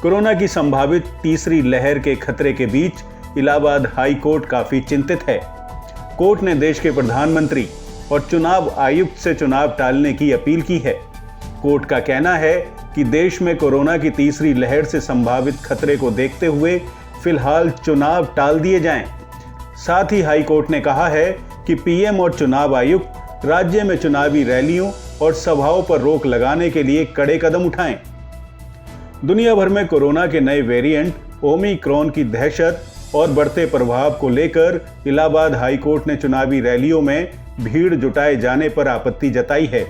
Corona की संभावित तीसरी लहर के खतरे के बीच इलाहाबाद हाई कोर्ट काफी चिंतित है। कोर्ट ने देश के प्रधानमंत्री और चुनाव आयुक्त से चुनाव टालने की अपील की है। कोर्ट का कहना है कि देश में कोरोना की तीसरी लहर से संभावित खतरे को देखते हुए फिलहाल चुनाव टाल दिए जाएं। साथ ही हाई कोर्ट ने कहा है कि पीएम और चुनाव आयुक्त राज्य में चुनावी रैलियों और सभाओं पर रोक लगाने के लिए कड़े कदम उठाएं। दुनिया भर में कोरोना के नए वेरिएंट ओमिक्रॉन की दहशत और बढ़ते प्रभाव को लेकर इलाहाबाद हाई कोर्ट ने चुनावी रैलियों में भीड़ जुटाए जाने पर आपत्ति जताई है।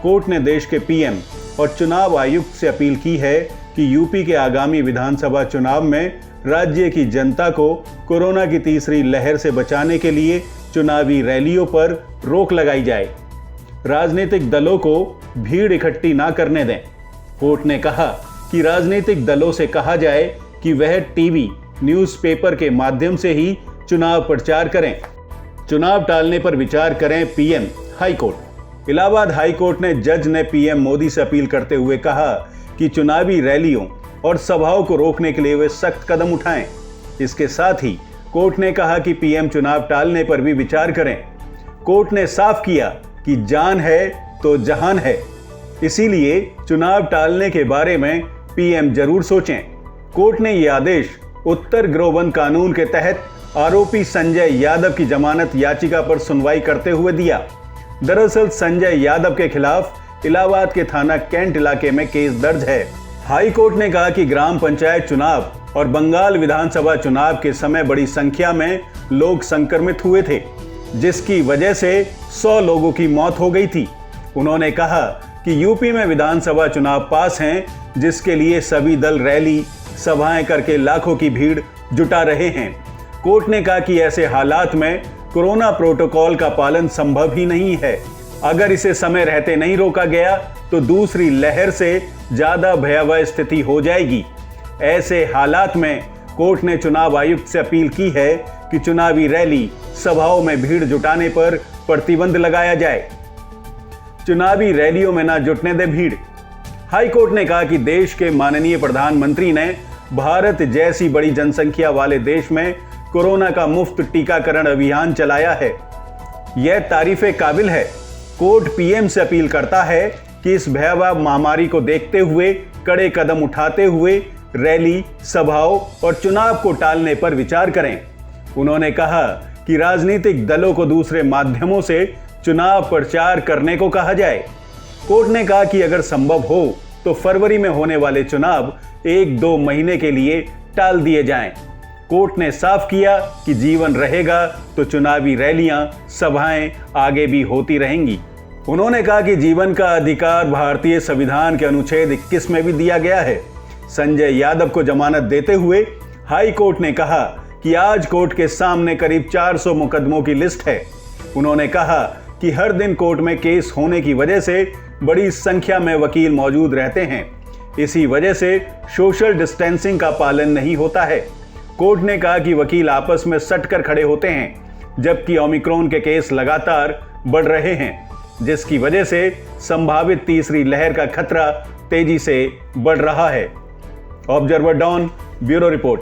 कोर्ट ने देश के पीएम और चुनाव आयुक्त से अपील की है कि यूपी के आगामी विधानसभा चुनाव में राज्य की जनता को कोरोना की तीसरी लहर से बचाने के लिए चुनावी रैलियों पर रोक लगाई जाए। राजनीतिक दलों को भीड़ इकट्ठी ना करने दें। कोर्ट ने कहा कि राजनीतिक दलों से कहा जाए कि वह टीवी, न्यूज़पेपर के माध्यम से ही चुनाव प्रचार करें। चुनाव टालने पर विचार करें PM. High court. Allahabad high court ने जज ने पीएम मोदी से अपील करते हुए कहा कि चुनावी रैलियों और सभाओं को रोकने के लिए वे सख्त कदम उठाएं। इसके साथ ही कोर्ट ने कहा कि पीएम चुनाव टालने पर भी विचार करें। कोर्ट ने साफ किया कि जान है तो जहान है, इसीलिए चुनाव टालने के बारे में पीएम जरूर सोचें। कोर्ट ने यह आदेश उत्तर गृहबंद कानून के तहत आरोपी संजय यादव की जमानत याचिका पर सुनवाई करते हुए दिया। दरअसल संजय यादव के खिलाफ इलाहाबाद के थाना कैंट इलाके में केस दर्ज है। हाई कोर्ट ने कहा कि ग्राम पंचायत चुनाव और बंगाल विधानसभा चुनाव के समय बड़ी संख्या में लोग संक्रमित हुए थे, जिसकी वजह से 100 लोगों की मौत हो गई थी। उन्होंने कहा कि यूपी में विधानसभा चुनाव पास हैं, जिसके लिए सभी दल रैली, सभाएं करके लाखों की भीड़ जुटा रहे हैं। कोर्ट ने कहा कि ऐसे हालात में कोरोना प्रोटोकॉल का पालन संभव ही नहीं है। अगर इसे समय रहते नहीं रोका गया तो दूसरी लहर से ज्यादा भयावह स्थिति हो जाएगी। ऐसे हालात में कोर्ट ने चुनाव आयुक्त से अपील की है कि चुनावी रैली, सभाओं में भीड़ जुटाने पर प्रतिबंध लगाया जाए। चुनावी रैलियों में न जुटने दे भीड़। हाई कोर्ट ने कहा कि देश के माननीय प्रधानमंत्री ने भारत जैसी बड़ी जनसंख्या वाले देश में कोरोना का मुफ्त टीकाकरण अभियान चलाया है। यह तारीफे काबिल है। कोर्ट पीएम से अपील करता है कि इस भयावह महामारी को देखते हुए कड़े कदम उठाते हुए रैली, सभाओं और चुनाव को टालने पर विचार करें। उन्होंने कहा कि राजनीतिक दलों को दूसरे माध्यमों से चुनाव प्रचार करने को कहा जाए। कोर्ट ने कहा कि अगर संभव हो तो फरवरी में होने वाले चुनाव 1-2 महीने के लिए टाल दिए जाएं। कोर्ट ने साफ किया कि जीवन रहेगा तो चुनावी रैलियां, सभाएं आगे भी होती रहेंगी। उन्होंने कहा कि जीवन का अधिकार भारतीय संविधान के अनुच्छेद 21 में भी दिया गया है। संजय यादव को जमानत देते हुए हाई कोर्ट ने कहा कि आज कोर्ट के सामने करीब 400 मुकदमों की लिस्ट है। उन्होंने कहा कि हर दिन कोर्ट में केस होने की वजह से बड़ी संख्या में वकील मौजूद रहते हैं। इसी वजह से सोशल डिस्टेंसिंग का पालन नहीं होता है। कोर्ट ने कहा कि वकील आपस में सटकर खड़े होते हैं, जबकि ओमिक्रॉन के केस लगातार बढ़ रहे हैं, जिसकी वजह से संभावित तीसरी लहर का खतरा तेजी से बढ़ रहा है। Observer Dawn, bureau report.